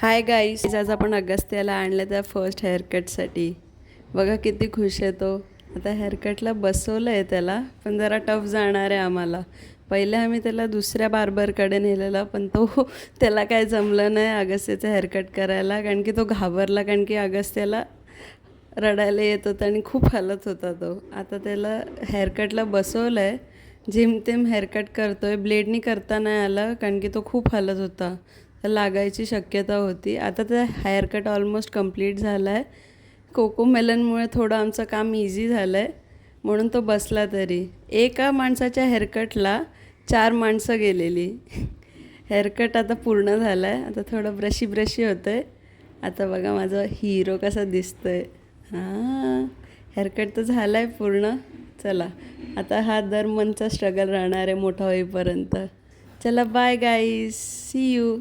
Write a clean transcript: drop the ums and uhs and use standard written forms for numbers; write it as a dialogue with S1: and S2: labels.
S1: Hi guys, आज आपण अगस्त्याला आणलं त्या फर्स्ट हेअरकटसाठी. बघा किती खुश आहे तो. आता हेअरकटला बसवलं आहे त्याला, पण जरा टफ जाणार आहे आम्हाला. पहिले आम्ही त्याला दुसऱ्या बार्बरकडे नेलेला, पण त्याला काय जमलं नाही अगस्त्याचं हेअरकट करायला, कारण की तो घाबरला, कारण की अगस्त्याला रडायला येत होता आणि खूप हलत होता तो. आता त्याला हेअरकटला बसवलं आहे, जेमतेम हेअरकट करतो आहे. ब्लेडनी करता नाही आलं, कारण की तो खूप हलत होता, तर लागायची शक्यता होती. आता त्या हेअरकट ऑलमोस्ट कंप्लीट झाला आहे. कोकोमेलनमुळे थोडं आमचं काम इझी झालं आहे, म्हणून तो बसला. तरी एका माणसाच्या हेअरकटला 4 माणसं गेलेली. हेअरकट आता पूर्ण झाला आहे. आता थोडं ब्रशी होतं आहे. आता बघा माझा हिरो कसा दिसतो आहे. हां, हेअरकट तर झाला आहे पूर्ण. चला, आता हा दर मंथचा स्ट्रगल राहणार आहे मोठा होईपर्यंत. चला, बाय गाईज, सी यू.